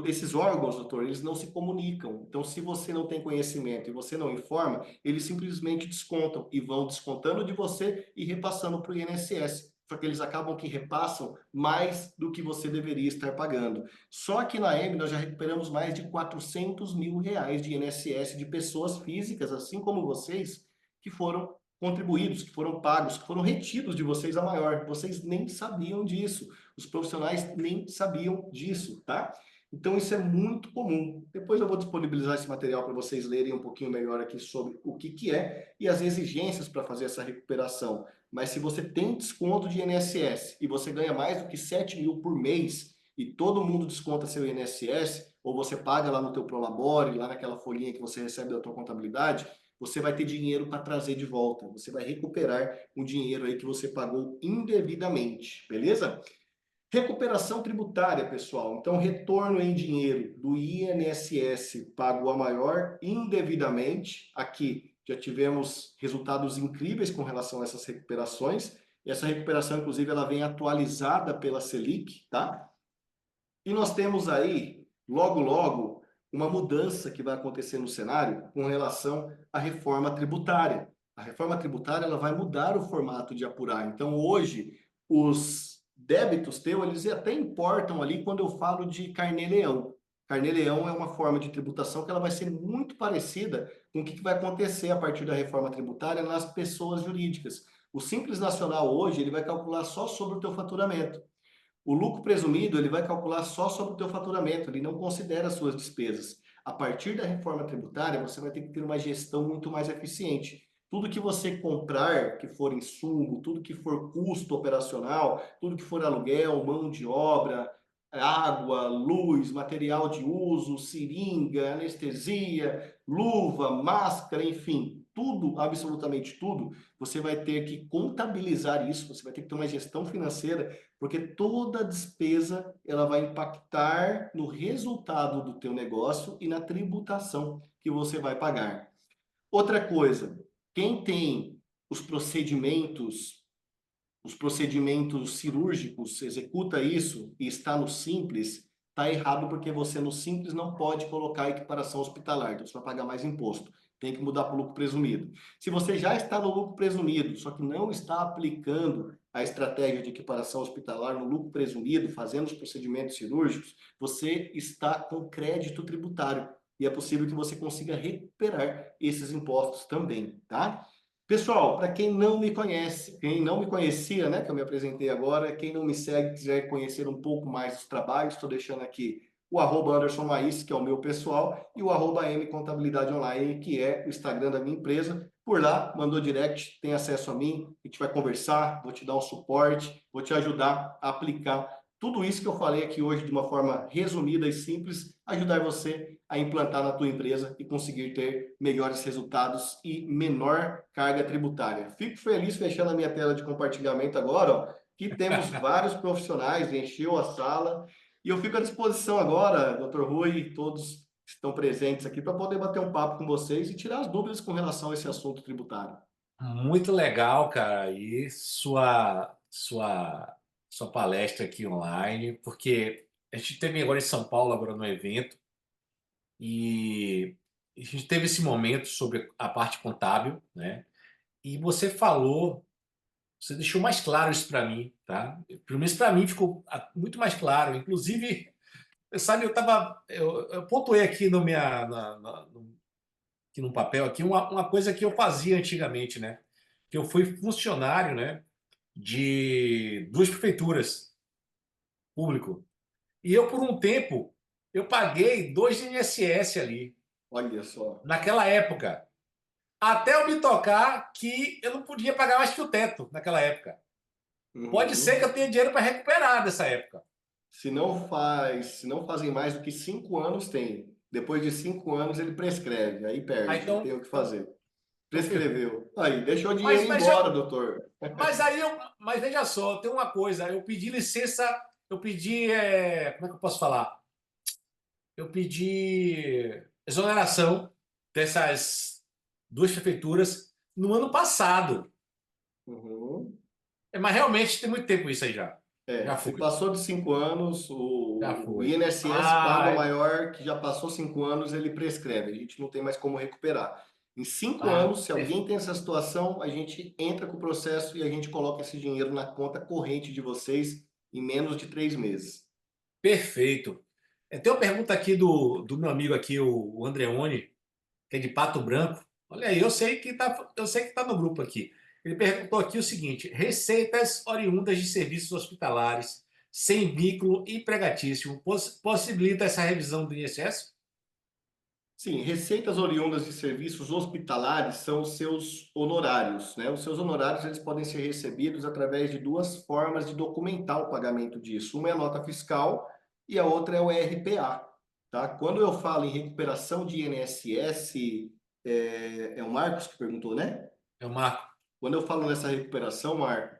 esses órgãos, doutor, eles não se comunicam. Então, se você não tem conhecimento e você não informa, eles simplesmente descontam e vão descontando de você e repassando para o INSS. Só que eles acabam que repassam mais do que você deveria estar pagando. Só que na M nós já recuperamos mais de R$ 400.000 de INSS de pessoas físicas, assim como vocês, que foram contribuídos, que foram pagos, que foram retidos de vocês a maior. Vocês nem sabiam disso. Os profissionais nem sabiam disso, tá? Então, isso é muito comum. Depois eu vou disponibilizar esse material para vocês lerem um pouquinho melhor aqui sobre o que é e as exigências para fazer essa recuperação. Mas se você tem desconto de INSS e você ganha mais do que 7.000 por mês e todo mundo desconta seu INSS, ou você paga lá no teu Prolabore, lá naquela folhinha que você recebe da tua contabilidade, você vai ter dinheiro para trazer de volta. Você vai recuperar o dinheiro aí que você pagou indevidamente, beleza? Recuperação tributária, pessoal. Então, retorno em dinheiro do INSS pago a maior indevidamente. Aqui já tivemos resultados incríveis com relação a essas recuperações. E essa recuperação, inclusive, ela vem atualizada pela Selic, tá? E nós temos aí, logo, logo, uma mudança que vai acontecer no cenário com relação à reforma tributária. A reforma tributária ela vai mudar o formato de apurar. Então, hoje, os débitos teus, eles até importam ali quando eu falo de carnê-leão. Carnê-leão é uma forma de tributação que ela vai ser muito parecida com o que vai acontecer a partir da reforma tributária nas pessoas jurídicas. O Simples Nacional hoje, ele vai calcular só sobre o teu faturamento. O lucro presumido, ele vai calcular só sobre o teu faturamento, ele não considera as suas despesas. A partir da reforma tributária, você vai ter que ter uma gestão muito mais eficiente. Tudo que você comprar, que for insumo, tudo que for custo operacional, tudo que for aluguel, mão de obra, água, luz, material de uso, seringa, anestesia, luva, máscara, enfim, tudo, absolutamente tudo, você vai ter que contabilizar isso, você vai ter que ter uma gestão financeira, porque toda despesa ela vai impactar no resultado do teu negócio e na tributação que você vai pagar. Outra coisa, quem tem os procedimentos os procedimentos cirúrgicos, executa isso e está no Simples, está errado porque você no Simples não pode colocar equiparação hospitalar, então você vai pagar mais imposto. Tem que mudar para o lucro presumido. Se você já está no lucro presumido, só que não está aplicando a estratégia de equiparação hospitalar no lucro presumido, fazendo os procedimentos cirúrgicos, você está com crédito tributário. E é possível que você consiga recuperar esses impostos também, tá? Pessoal, para quem não me conhece, quem não me conhecia, né, que eu me apresentei agora, quem não me segue, quiser conhecer um pouco mais dos trabalhos, estou deixando aqui o @Anderson Maís, que é o meu pessoal, e o @M Contabilidade Online, que é o Instagram da minha empresa. Por lá, mandou direct, tem acesso a mim, a gente vai conversar, vou te dar um suporte, vou te ajudar a aplicar tudo isso que eu falei aqui hoje de uma forma resumida e simples, ajudar você a implantar na tua empresa e conseguir ter melhores resultados e menor carga tributária. Fico feliz fechando a minha tela de compartilhamento agora, ó, que temos vários profissionais, encheu a sala, e eu fico à disposição agora, doutor Rui, e todos que estão presentes aqui, para poder bater um papo com vocês e tirar as dúvidas com relação a esse assunto tributário. Muito legal, cara, e sua palestra aqui online, porque a gente teve agora em São Paulo, agora no evento, e a gente teve esse momento sobre a parte contábil, né? E você falou, você deixou mais claro isso para mim, tá? Pelo menos para mim ficou muito mais claro. Inclusive, sabe, eu pontuei aqui no minha, aqui no papel aqui uma coisa que eu fazia antigamente, né? Que eu fui funcionário, né? De duas prefeituras público. E eu, por um tempo, eu paguei dois INSS ali, Olha só. naquela época. Até eu me tocar que eu não podia pagar mais que o teto naquela época. Pode ser que Uhum. eu tenha dinheiro para recuperar dessa época. Se não fazem mais do que 5 anos, tem. Depois de 5 anos, ele prescreve, aí Ah, perde, não tem o que fazer. então ferrou. Prescreveu. Aí, deixou o dinheiro Mas, ir mas, já, embora, doutor. mas veja só, tem uma coisa. Eu pedi licença, eu pedi. Como é que eu posso falar? Eu pedi exoneração dessas duas prefeituras no ano passado. Uhum. Mas realmente tem muito tempo isso aí já. Já Se foi. passou de 5 anos, Já o foi. INSS paga o Ah, maior que já passou 5 anos, ele prescreve. A gente não tem mais como recuperar. Em cinco ah, anos, se alguém tem essa situação, a gente entra com o processo e a gente coloca esse dinheiro na conta corrente de vocês em menos de 3 meses. perfeito. Tem uma pergunta aqui do meu amigo aqui, o Andreone, que é de Pato Branco. Olha aí, eu sei que tá no grupo aqui. Ele perguntou aqui o seguinte: receitas oriundas de serviços hospitalares sem vínculo empregatício possibilita essa revisão do INSS? Sim, receitas oriundas de serviços hospitalares são os seus honorários, né? Os seus honorários eles podem ser recebidos através de duas formas de documentar o pagamento disso. Uma é a nota fiscal e a outra é o RPA, tá? Quando eu falo em recuperação de INSS, é o Marcos que perguntou, né? É o Marco. Quando eu falo nessa recuperação, Marco,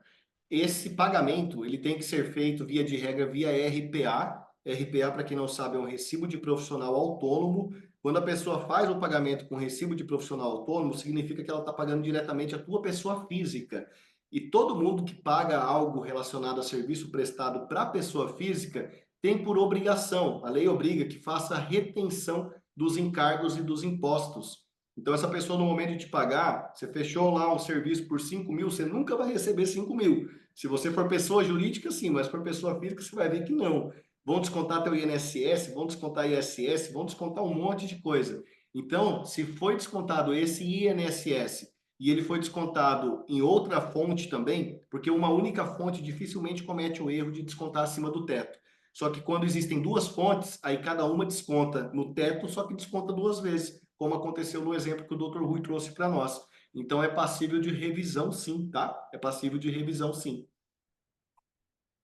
esse pagamento ele tem que ser feito via de regra via RPA. RPA, para quem não sabe, é um recibo de profissional autônomo. Quando a pessoa faz o pagamento com recibo de profissional autônomo, significa que ela está pagando diretamente a tua pessoa física. E todo mundo que paga algo relacionado a serviço prestado para a pessoa física tem por obrigação, a lei obriga que faça a retenção dos encargos e dos impostos. Então, essa pessoa, no momento de te pagar, você fechou lá um serviço por 5 mil, você nunca vai receber 5 mil. Se você for pessoa jurídica, sim, mas se for pessoa física, você vai ver que não. Vão descontar teu INSS, vão descontar ISS, vão descontar um monte de coisa. Então, se foi descontado esse INSS e ele foi descontado em outra fonte também, porque uma única fonte dificilmente comete o erro de descontar acima do teto. Só que quando existem duas fontes, aí cada uma desconta no teto, só que desconta duas vezes, como aconteceu no exemplo que o Dr. Rui trouxe para nós. Então é passível de revisão, sim, tá? É passível de revisão, sim.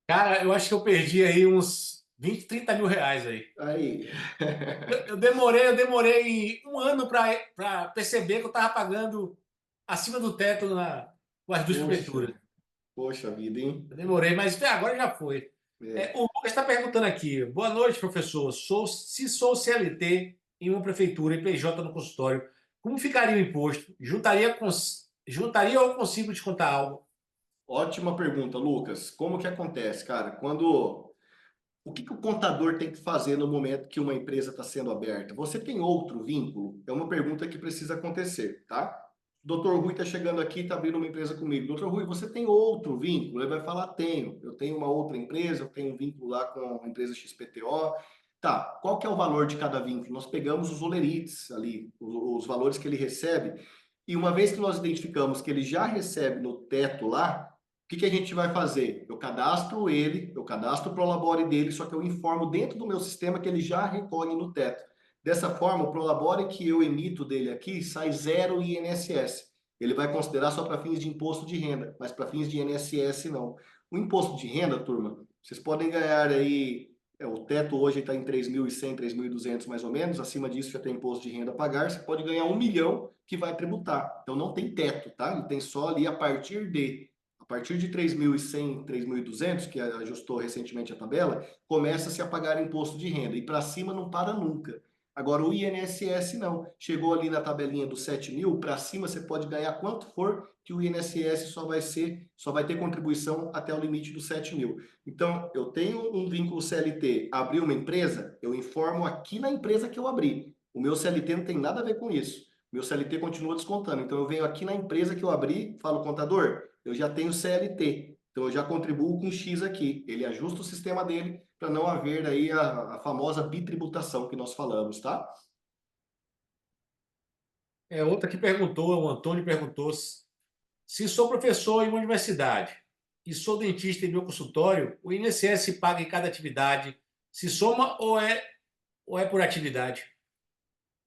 Cara, eu acho que eu perdi aí uns 20, 30 mil reais aí. Aí, Eu demorei um ano para perceber que eu estava pagando acima do teto com as duas poxa, prefeituras. poxa vida, hein? Eu demorei, mas até agora já foi. O É. Lucas está perguntando aqui. Boa noite, professor. Se sou CLT em uma prefeitura e PJ no consultório, como ficaria o imposto? Juntaria ou consigo descontar algo? Ótima pergunta, Lucas. Como que acontece, cara? Quando o que que o contador tem que fazer no momento que uma empresa está sendo aberta? Você tem outro vínculo? É uma pergunta que precisa acontecer, tá? Doutor Rui está chegando aqui, está abrindo uma empresa comigo. Doutor Rui, você tem outro vínculo? Ele vai falar, tenho. Eu tenho uma outra empresa, eu tenho um vínculo lá com a empresa XPTO. Tá, qual que é o valor de cada vínculo? Nós pegamos os olerites ali, os valores que ele recebe, e uma vez que nós identificamos que ele já recebe no teto lá, o que que a gente vai fazer? Eu cadastro ele, eu cadastro o Prolabore dele, só que eu informo dentro do meu sistema que ele já recolhe no teto. Dessa forma, o Prolabore que eu emito dele aqui sai zero INSS. Ele vai considerar só para fins de imposto de renda, mas para fins de INSS não. O imposto de renda, turma, vocês podem ganhar aí, o teto hoje está em 3.100, 3.200 mais ou menos, acima disso já tem imposto de renda a pagar, você pode ganhar 1 milhão que vai tributar. Então não tem teto, tá? Ele tem só ali a partir de. A partir de 3.100, 3.200, que ajustou recentemente a tabela, começa-se a pagar imposto de renda. E para cima não para nunca. Agora, o INSS não. Chegou ali na tabelinha dos 7 mil, para cima você pode ganhar quanto for, que o INSS só vai ter contribuição até o limite dos 7 mil. Então, eu tenho um vínculo CLT, abri uma empresa, eu informo aqui na empresa que eu abri. O meu CLT não tem nada a ver com isso. Meu CLT continua descontando. Então, eu venho aqui na empresa que eu abri, falo, contador, eu já tenho CLT. Então, eu já contribuo com X aqui. Ele ajusta o sistema dele para não haver aí a famosa bitributação que nós falamos, tá? Outra que perguntou, o Antônio perguntou se sou professor em uma universidade e sou dentista em meu consultório, o INSS paga em cada atividade, se soma ou é por atividade?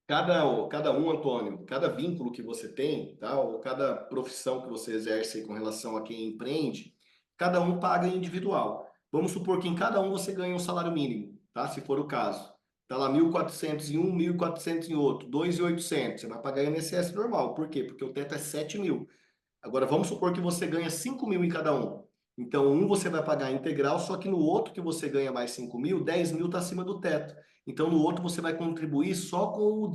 Cada um, Antônio, cada vínculo que você tem, tá? Ou cada profissão que você exerce com relação a quem empreende, cada um paga individual. Vamos supor que em cada um você ganha um salário mínimo, tá? Se for o caso. Tá lá 1.400 em um, 1.400 em outro, 2.800. Você vai pagar INSS normal. Por quê? Porque o teto é 7.000. Agora, vamos supor que você ganha 5.000 em cada um. Então, um você vai pagar integral, só que no outro que você ganha mais 5.000, 10.000 está acima do teto. Então, no outro você vai contribuir só com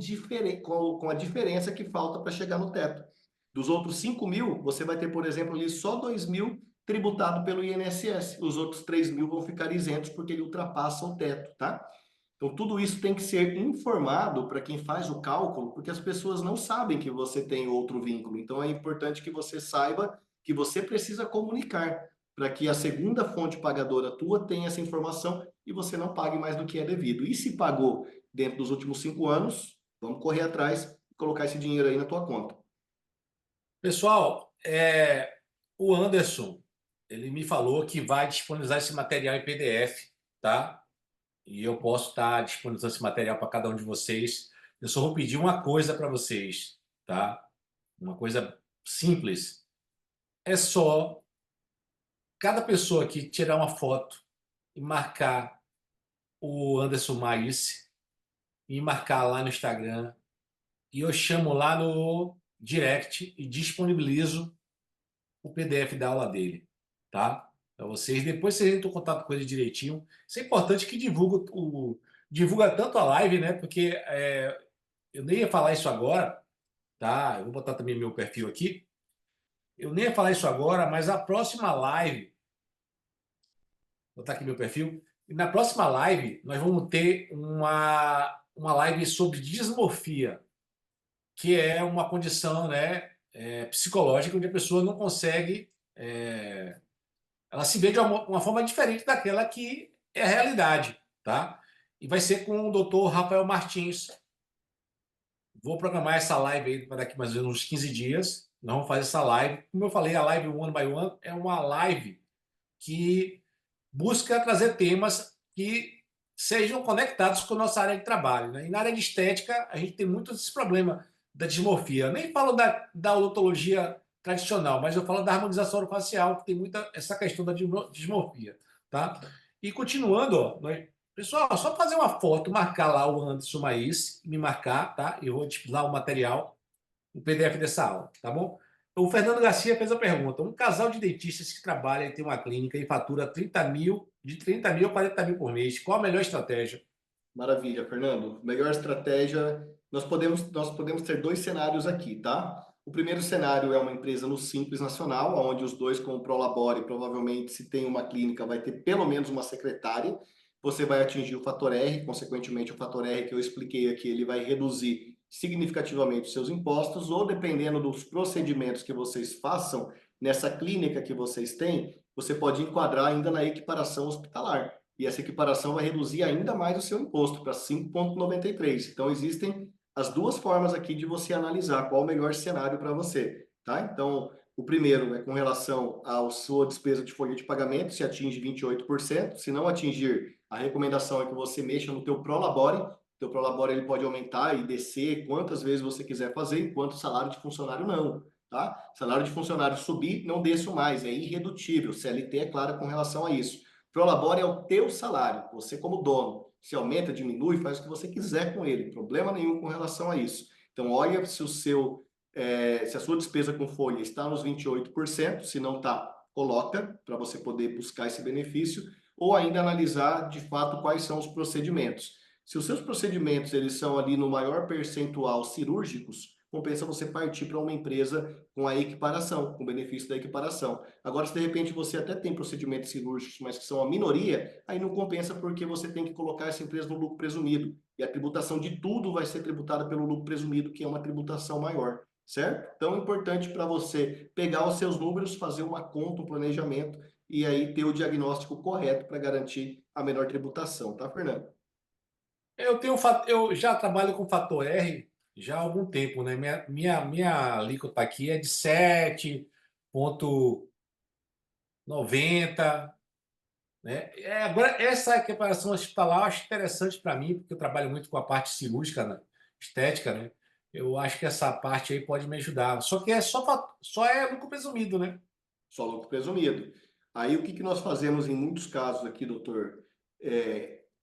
a diferença que falta para chegar no teto. Dos outros 5.000, você vai ter, por exemplo, ali só 2.000 tributado pelo INSS. Os outros 3.000 vão ficar isentos porque ele ultrapassa o teto, tá? Então, tudo isso tem que ser informado para quem faz o cálculo, porque as pessoas não sabem que você tem outro vínculo. Então, é importante que você saiba que você precisa comunicar para que a segunda fonte pagadora tua tenha essa informação e você não pague mais do que é devido. E se pagou dentro dos últimos 5 anos, vamos correr atrás e colocar esse dinheiro aí na tua conta. Pessoal, o Anderson, ele me falou que vai disponibilizar esse material em PDF, tá? E eu posso estar disponibilizando esse material para cada um de vocês. Eu só vou pedir uma coisa para vocês, tá? Uma coisa simples. É só cada pessoa aqui tirar uma foto e marcar o Anderson Maísse e marcar lá no Instagram. E eu chamo lá no direct e disponibilizo o PDF da aula dele, tá? Para vocês. Depois vocês entram em contato com ele direitinho. Isso é importante que divulga tanto a live, né? Porque eu nem ia falar isso agora, tá? Eu vou botar também meu perfil aqui. Eu nem ia falar isso agora, mas a próxima live, vou botar aqui meu perfil. E na próxima live, nós vamos ter uma live sobre dismorfia, que é uma condição, né, psicológica onde a pessoa não consegue. Ela se vê de uma forma diferente daquela que é a realidade, tá? E vai ser com o doutor Rafael Martins. Vou programar essa live aí para daqui mais ou menos uns 15 dias. Nós vamos fazer essa live. Como eu falei, a live One by One é uma live que busca trazer temas que sejam conectados com a nossa área de trabalho, né? E na área de estética, a gente tem muito esse problema da dismorfia. Eu nem falo da odontologia tradicional, mas eu falo da harmonização orofacial, que tem muita essa questão da dismorfia, tá? E continuando, ó, pessoal, só fazer uma foto, marcar lá o Anderson Maís, me marcar, tá? Eu vou te dar o material, o PDF dessa aula, tá bom? O Fernando Garcia fez a pergunta: um casal de dentistas que trabalha e tem uma clínica e fatura 30 mil, de 30 mil a 40 mil por mês, qual a melhor estratégia? Maravilha, Fernando. Melhor estratégia, nós podemos ter dois cenários aqui, tá? O primeiro cenário é uma empresa no Simples Nacional, onde os dois com o Prolabore, provavelmente, se tem uma clínica, vai ter pelo menos uma secretária. Você vai atingir o fator R, consequentemente, o fator R que eu expliquei aqui, ele vai reduzir significativamente os seus impostos, ou dependendo dos procedimentos que vocês façam nessa clínica que vocês têm, você pode enquadrar ainda na equiparação hospitalar. E essa equiparação vai reduzir ainda mais o seu imposto para 5,93. Então, existem as duas formas aqui de você analisar qual o melhor cenário para você, tá? Então, o primeiro é com relação à sua despesa de folha de pagamento, se atinge 28%. Se não atingir, a recomendação é que você mexa no teu Prolabore. O teu Prolabore ele pode aumentar e descer quantas vezes você quiser fazer, enquanto o salário de funcionário não, tá? Salário de funcionário subir, não desço mais, é irredutível. CLT é clara com relação a isso. Prolabore é o teu salário, você como dono. Se aumenta, diminui, faz o que você quiser com ele, problema nenhum com relação a isso. Então, olha se a sua despesa com folha está nos 28%, se não está, coloca para você poder buscar esse benefício, ou ainda analisar de fato quais são os procedimentos. Se os seus procedimentos eles são ali no maior percentual cirúrgicos, compensa você partir para uma empresa com a equiparação, com o benefício da equiparação. Agora, se de repente você até tem procedimentos cirúrgicos, mas que são a minoria, aí não compensa porque você tem que colocar essa empresa no lucro presumido. E a tributação de tudo vai ser tributada pelo lucro presumido, que é uma tributação maior, certo? Então, é importante para você pegar os seus números, fazer uma conta, um planejamento, e aí ter o diagnóstico correto para garantir a menor tributação, tá, Fernando? Eu já trabalho com fator R já há algum tempo, né? Minha alíquota aqui é de 7,90, né? Agora, essa equiparação hospitalar eu acho interessante para mim, porque eu trabalho muito com a parte cirúrgica, né? Estética, né? Eu acho que essa parte aí pode me ajudar. Só que só é lucro presumido, né? Só lucro presumido. Aí o que que nós fazemos em muitos casos aqui, doutor?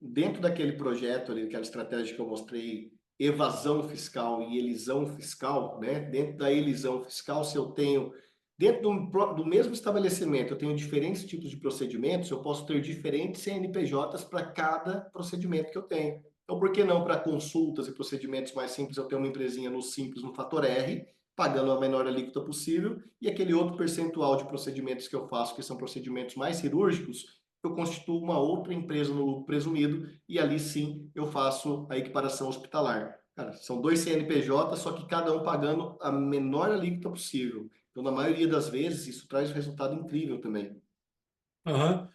Dentro daquele projeto ali, aquela estratégia que eu mostrei, evasão fiscal e elisão fiscal, né? Dentro da elisão fiscal, se eu tenho, dentro do mesmo estabelecimento, eu tenho diferentes tipos de procedimentos, eu posso ter diferentes CNPJs para cada procedimento que eu tenho. Então, por que não para consultas e procedimentos mais simples, eu tenho uma empresinha no Simples, no Fator R, pagando a menor alíquota possível, e aquele outro percentual de procedimentos que eu faço, que são procedimentos mais cirúrgicos, eu constituo uma outra empresa no lucro presumido, e ali sim eu faço a equiparação hospitalar. Cara, são dois CNPJ, só que cada um pagando a menor alíquota possível. Então, na maioria das vezes, isso traz um resultado incrível também. Aham.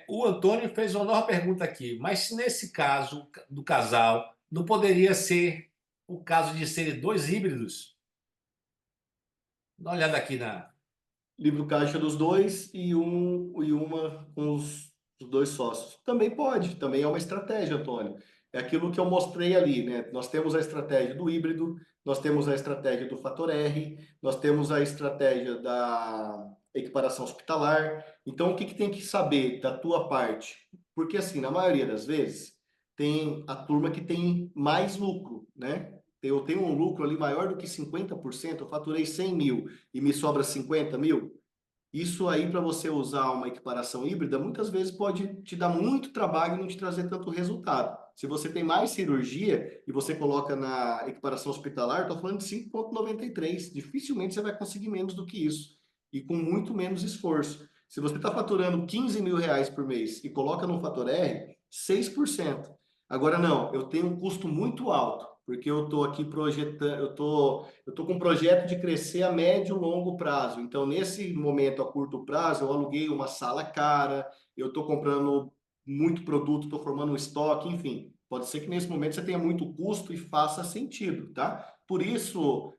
O Antônio fez uma nova pergunta aqui, mas se nesse caso do casal, não poderia ser o caso de serem dois híbridos? Dá uma olhada aqui na. Livro caixa dos dois e uma com os dois sócios. Também pode, também é uma estratégia, Antônio. É aquilo que eu mostrei ali, né? Nós temos a estratégia do híbrido, nós temos a estratégia do fator R, nós temos a estratégia da equiparação hospitalar. Então, o que que tem que saber da tua parte? Porque, assim, na maioria das vezes, tem a turma que tem mais lucro, né? Eu tenho um lucro ali maior do que 50%, eu faturei 100 mil e me sobra 50 mil, isso aí para você usar uma equiparação híbrida, muitas vezes pode te dar muito trabalho e não te trazer tanto resultado. Se você tem mais cirurgia e você coloca na equiparação hospitalar, estou falando de 5,93. Dificilmente você vai conseguir menos do que isso. E com muito menos esforço. Se você está faturando 15 mil reais por mês e coloca no fator R, 6%. Agora não, eu tenho um custo muito alto, porque eu estou aqui projetando, eu tô com um projeto de crescer a médio e longo prazo. Então, nesse momento, a curto prazo, eu aluguei uma sala cara, eu estou comprando muito produto, estou formando um estoque, enfim. Pode ser que nesse momento você tenha muito custo e faça sentido, tá? Por isso,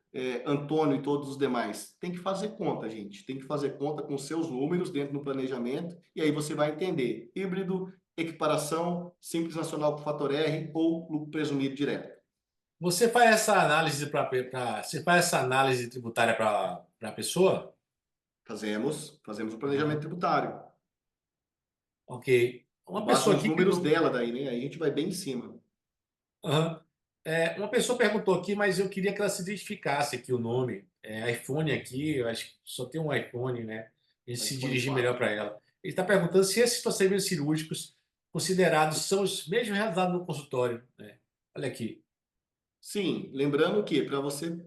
Antônio e todos os demais, tem que fazer conta, gente. Tem que fazer conta com seus números dentro do planejamento, e aí você vai entender híbrido, equiparação, Simples Nacional com fator R ou lucro presumido direto. Você faz essa análise você faz essa análise tributária para a pessoa? Fazemos o planejamento Aham. tributário. Ok. Com Uma base pessoa nos aqui números perguntou. dela daí, né? Aí a gente vai bem em cima. Aham. Uma pessoa perguntou aqui, mas eu queria que ela se identificasse aqui o nome. iPhone aqui, eu acho que só tem um iPhone, né? A gente se iPhone dirigir melhor 4. para ela. Ele está perguntando se esses procedimentos cirúrgicos considerados são os mesmos realizados no consultório, né? Olha aqui. Sim, lembrando que para você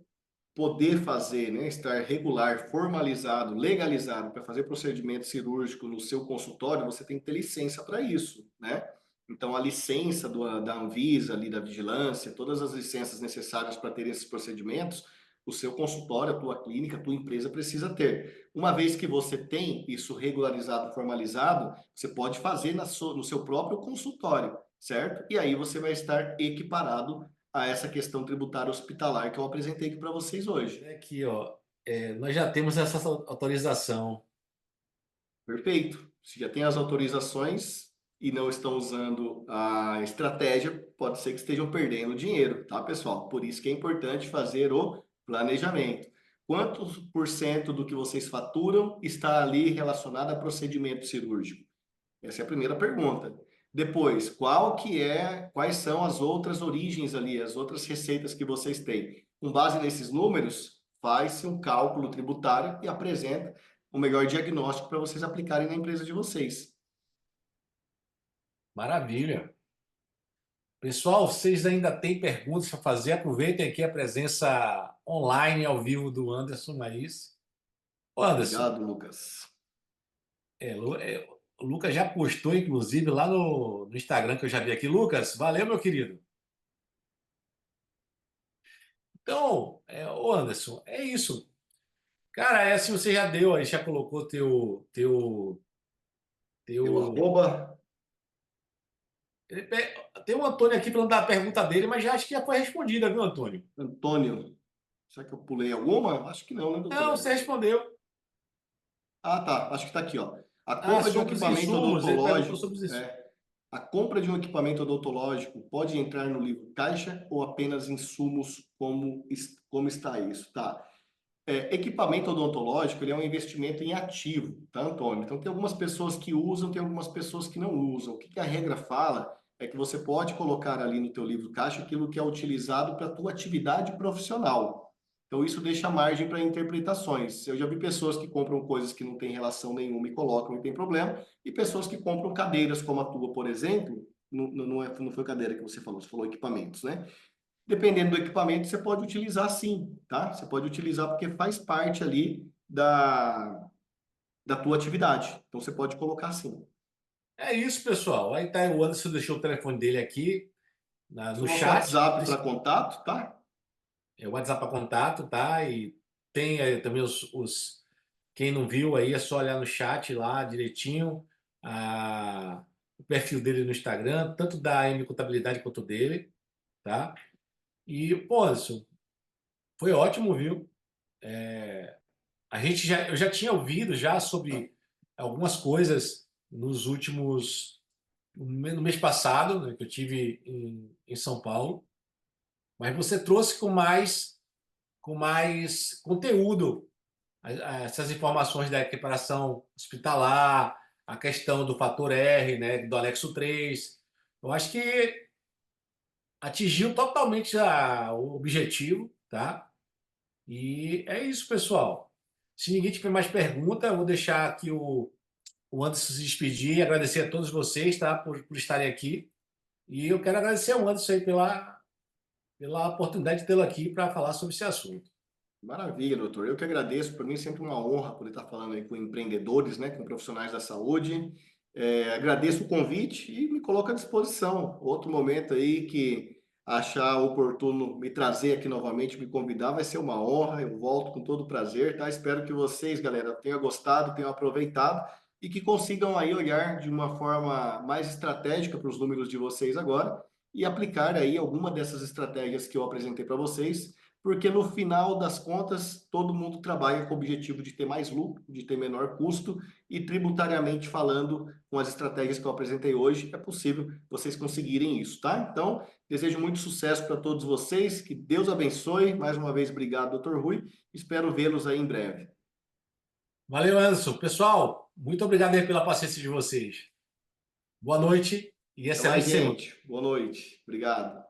poder fazer, né, estar regular, formalizado, legalizado para fazer procedimento cirúrgico no seu consultório, você tem que ter licença para isso, né? Então, a licença da Anvisa, ali, da vigilância, todas as licenças necessárias para ter esses procedimentos, o seu consultório, a tua clínica, a tua empresa precisa ter. Uma vez que você tem isso regularizado, formalizado, você pode fazer no seu próprio consultório, certo? E aí você vai estar equiparado a essa questão tributária hospitalar que eu apresentei aqui para vocês hoje. Aqui, ó. Nós já temos essa autorização. Perfeito. Se já tem as autorizações e não estão usando a estratégia, pode ser que estejam perdendo dinheiro, tá, pessoal? Por isso que é importante fazer o planejamento. Quantos por cento do que vocês faturam está ali relacionado a procedimento cirúrgico? Essa é a primeira pergunta. Depois, quais são as outras origens ali, as outras receitas que vocês têm? Com base nesses números, faz-se um cálculo tributário e apresenta o melhor diagnóstico para vocês aplicarem na empresa de vocês. Maravilha. Pessoal, vocês ainda têm perguntas para fazer? Aproveitem aqui a presença online, ao vivo do Anderson Maís. Ô, Anderson, Obrigado, Lucas. O Lucas já postou, inclusive, lá no Instagram que eu já vi aqui. Lucas, valeu, meu querido. Então, ô Anderson, é isso. Cara, é assim, você já deu aí, já colocou Meu teu... arroba, Tem um Antônio aqui perguntando a pergunta dele, mas já acho que já foi respondida, viu, Antônio? Antônio. Será que eu pulei alguma? Acho que não, né, doutor Não, você Everton? respondeu. Ah, tá. Acho que está aqui, ó. A Ah, compra de um sobre os equipamento insumos, ele perguntou odontológico, sobre os insumos. a compra de um equipamento odontológico pode entrar no livro caixa ou apenas insumos, como está isso, tá? Equipamento odontológico, ele é um investimento em ativo, tá, Antônio? Então, tem algumas pessoas que usam, tem algumas pessoas que não usam. O que que a regra fala é que você pode colocar ali no teu livro caixa aquilo que é utilizado para a tua atividade profissional. Então, isso deixa margem para interpretações. Eu já vi pessoas que compram coisas que não têm relação nenhuma e colocam e tem problema, e pessoas que compram cadeiras como a tua, por exemplo, não foi cadeira que você falou equipamentos, né? Dependendo do equipamento, você pode utilizar sim, tá? Você pode utilizar porque faz parte ali da tua atividade. Então, você pode colocar sim. É isso, pessoal. Aí tá, o Anderson deixou o telefone dele aqui O no nosso chat. WhatsApp para contato, tá? É o WhatsApp para contato, tá? E tem também quem não viu aí, é só olhar no chat lá direitinho o perfil dele no Instagram, tanto da M Contabilidade quanto dele, tá? E, pô, Anderson, foi ótimo, viu? Eu já tinha ouvido já sobre algumas coisas no mês passado, né, que eu tive em São Paulo, mas você trouxe com mais conteúdo essas informações da equiparação hospitalar, a questão do fator R, né, do anexo 3. Eu acho que atingiu totalmente o objetivo, tá? E é isso, pessoal. Se ninguém tiver mais pergunta, eu vou deixar aqui o Anderson se despedir e agradecer a todos vocês, tá, por estarem aqui. E eu quero agradecer ao Anderson aí pela oportunidade de tê-lo aqui para falar sobre esse assunto. Maravilha, doutor. Eu que agradeço. Para mim, é sempre uma honra poder estar falando aí com empreendedores, né, com profissionais da saúde. Agradeço o convite e me coloco à disposição. Outro momento aí que achar oportuno me trazer aqui novamente, me convidar, vai ser uma honra. Eu volto com todo prazer, tá? Espero que vocês, galera, tenham gostado, tenham aproveitado e que consigam aí olhar de uma forma mais estratégica para os números de vocês agora e aplicar aí alguma dessas estratégias que eu apresentei para vocês, porque no final das contas, todo mundo trabalha com o objetivo de ter mais lucro, de ter menor custo, e tributariamente falando, com as estratégias que eu apresentei hoje, é possível vocês conseguirem isso, tá? Então, desejo muito sucesso para todos vocês, que Deus abençoe. Mais uma vez, obrigado, doutor Rui. Espero vê-los aí em breve. Valeu, Anderson. Pessoal, muito obrigado aí pela paciência de vocês. Boa noite e Até mais, excelente semana. gente. Boa noite. Obrigado.